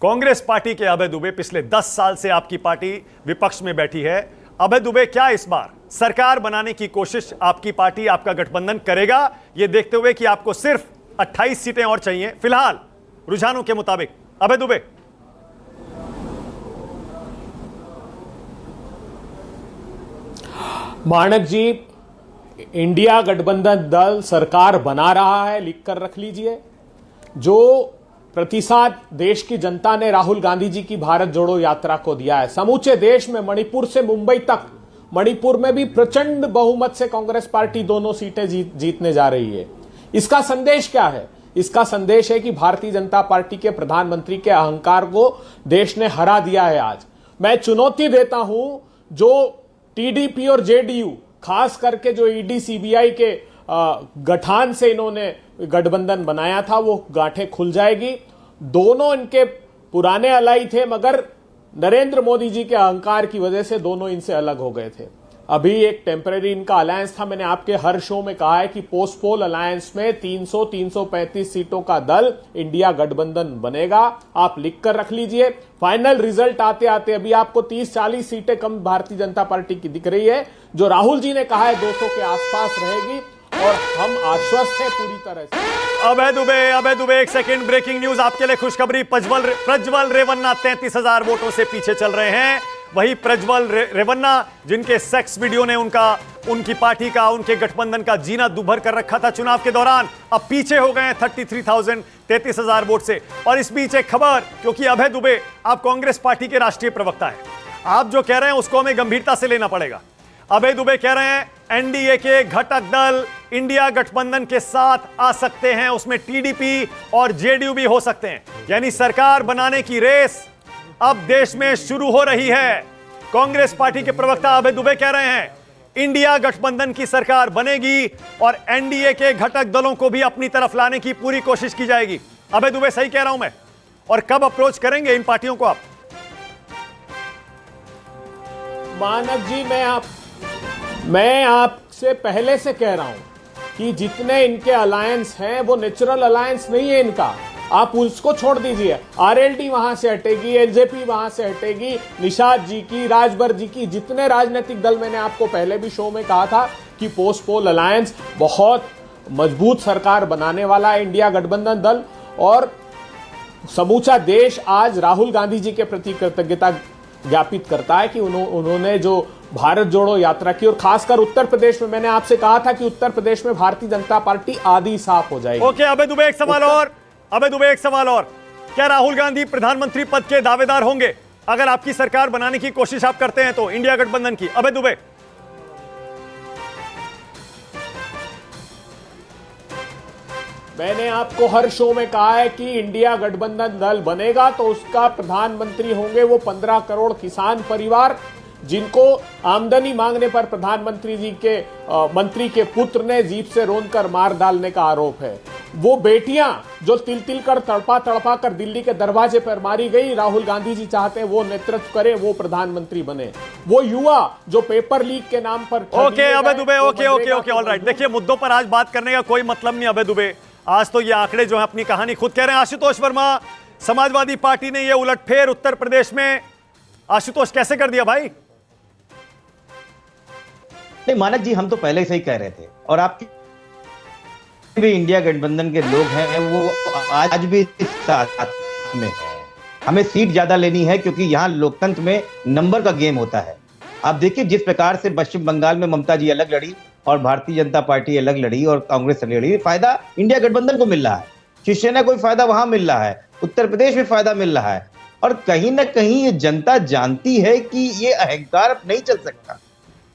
Congress party के अभय दुबे, पिछले 10 साल से आपकी पार्टी विपक्ष में बैठी है। अभय दुबे, क्या इस बार सरकार बनाने की कोशिश आपकी पार्टी, आपका गठबंधन करेगा, यह देखते हुए कि आपको सिर्फ 28 सीटें और चाहिए फिलहाल रुझानों के मुताबिक? अभय दुबे। मानक जी, इंडिया गठबंधन दल सरकार बना रहा है, लिख कर रख लीजिए। जो प्रतिसाद देश की जनता ने राहुल गांधी जी की भारत जोड़ो यात्रा को दिया है, समूचे देश में, मणिपुर से मुंबई तक, मणिपुर में भी प्रचंड बहुमत से कांग्रेस पार्टी दोनों सीटें जीतने जा रही है। इसका संदेश क्या है? इसका संदेश है कि भारतीय जनता पार्टी के प्रधानमंत्री के अहंकार को देश ने हरा दिया है। आज मैं चुनौती देता हूं, जो टीडीपी और जेडीयू, खास करके जो ईडी सीबीआई के गठान से इन्होंने गठबंधन बनाया था, वो गांठें खुल जाएगी। दोनों इनके पुराने अलाई थे, मगर नरेंद्र मोदी जी के अहंकार की वजह से दोनों इनसे अलग हो गए थे। अभी एक टेम्परेरी इनका अलायंस था। मैंने आपके हर शो में कहा है कि पोस्ट पोल अलायंस में 300-335 सीटों का दल इंडिया गठबंधन बनेगा। आप लिख कर रख लीजिए। फाइनल रिजल्ट आते आते अभी आपको 30-40 सीटें कम भारतीय जनता पार्टी की दिख रही है। जो राहुल जी ने कहा है 200 के आसपास रहेगी, और हम आश्वस्त हैं पूरी तरह से। अभय दुबे, एक सेकंड, ब्रेकिंग न्यूज आपके लिए खुशखबरी। प्रज्वल रेवन्ना 33,000 वोटों से पीछे चल रहे हैं। वही प्रज्वल रेवन्ना, जिनके सेक्स वीडियो ने उनकी पार्टी का, उनके गठबंधन का जीना दुभर कर रखा था चुनाव के दौरान, अब पीछे हो गए हैं 33,000 वोट से। और इस बीच एक खबर, क्योंकि अभय दुबे, आप कांग्रेस पार्टी के राष्ट्रीय प्रवक्ता हैं, आप जो कह रहे हैं उसको हमें गंभीरता से लेना पड़ेगा। अभय दुबे कह रहे हैं एनडीए के घटक दल इंडिया गठबंधन के साथ आ सकते हैं, उसमें टीडीपी और जेडीयू भी हो सकते हैं। यानी सरकार बनाने की रेस अब देश में शुरू हो रही है। कांग्रेस पार्टी के प्रवक्ता अभय दुबे कह रहे हैं इंडिया गठबंधन की सरकार बनेगी और एनडीए के घटक दलों को भी अपनी तरफ लाने की पूरी कोशिश की जाएगी। अभय दुबे, सही कह रहा हूं मैं? और कब अप्रोच करेंगे इन पार्टियों को आप? मानक जी, मैं आपसे पहले से कह रहा हूं कि जितने इनके अलायंस हैं वो नेचुरल अलायंस नहीं है इनका। आप उसको छोड़ दीजिए। आरएलडी वहां से हटेगी, एलजेपी वहां से हटेगी, निषाद जी की, राजभर जी की, जितने राजनीतिक दल, मैंने आपको पहले भी शो में कहा था कि पोस्ट पोल अलायंस बहुत मजबूत सरकार बनाने वाला है इंडिया गठबंधन दल। और समूचा देश आज राहुल गांधी जी के प्रति कृतज्ञता ज्ञापित करता है कि उन्होंने जो भारत जोड़ो यात्रा की, और खासकर उत्तर प्रदेश में, मैंने आपसे कहा था कि उत्तर प्रदेश में भारतीय जनता पार्टी आधी साफ हो जाएगी। ओके अभय दुबे, एक सवाल और, क्या राहुल गांधी प्रधानमंत्री पद के दावेदार होंगे अगर आपकी सरकार बनाने की कोशिश आप करते हैं तो, इंडिया गठबंधन की? अभय दुबे। मैंने आपको हर शो में कहा है कि इंडिया गठबंधन दल बनेगा तो उसका प्रधानमंत्री होंगे वो 15 करोड़ किसान परिवार, जिनको आमदनी मांगने पर प्रधानमंत्री जी के मंत्री के पुत्र ने जीप से रौंदकर मार डालने का आरोप है। वो बेटियां जो तिल कर तड़पा कर दिल्ली के दरवाजे पर मारी गई, राहुल गांधी जी चाहते हैं वो नेतृत्व करे, वो प्रधानमंत्री बने। वो युवा जो पेपर लीक के नाम पर, ओके अभय दुबे, ओके ऑलराइट। देखिए, मुद्दों पर आज बात करने का कोई मतलब नहीं अभय दुबे। आज तो ये आंकड़े जो है अपनी कहानी खुद कह रहे हैं। आशुतोष वर्मा, समाजवादी पार्टी ने ये उलटफेर उत्तर प्रदेश में, आशुतोष, कैसे कर दिया भाई? नहीं मानक जी, हम तो पहले से ही कह रहे थे, और आपके भी इंडिया गठबंधन के लोग हैं वो आज भी इस साथ में हैं। हमें सीट ज्यादा लेनी है क्योंकि यहाँ लोकतंत्र में नंबर का गेम होता है। आप देखिए जिस प्रकार से पश्चिम बंगाल में ममता जी अलग लड़ी और भारतीय जनता पार्टी अलग लड़ी और कांग्रेस अलग लड़ी, फायदा इंडिया गठबंधन को मिल रहा है। शिवसेना को फायदा वहां मिल रहा है, उत्तर प्रदेश में फायदा मिल रहा है। और कहीं ना कहीं ये जनता जानती है कि ये अहंकार अब नहीं चल सकता।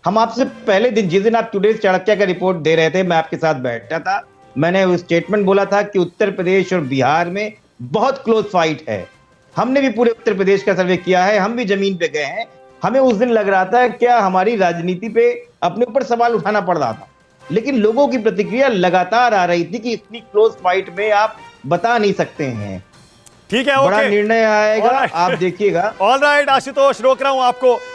हम आपसे पहले दिन, जिस दिन आप टुडे चाणक्य का रिपोर्ट दे रहे थे, मैं आपके साथ बैठा था, मैंने वो स्टेटमेंट बोला था कि उत्तर प्रदेश और बिहार में बहुत क्लोज फाइट है। हमने भी पूरे उत्तर प्रदेश का सर्वे किया है, हम भी जमीन पे गए हैं। हमें उस दिन लग रहा था क्या हमारी राजनीति पे अपने ऊपर सवाल उठाना पड़ रहा था, लेकिन लोगों की प्रतिक्रिया लगातार आ रही थी कि इतनी क्लोज फाइट में आप बता नहीं सकते हैं। ठीक है, बड़ा निर्णय आएगा, आप देखिएगा। ऑलराइट आशुतोष, रोक रहा हूं आपको।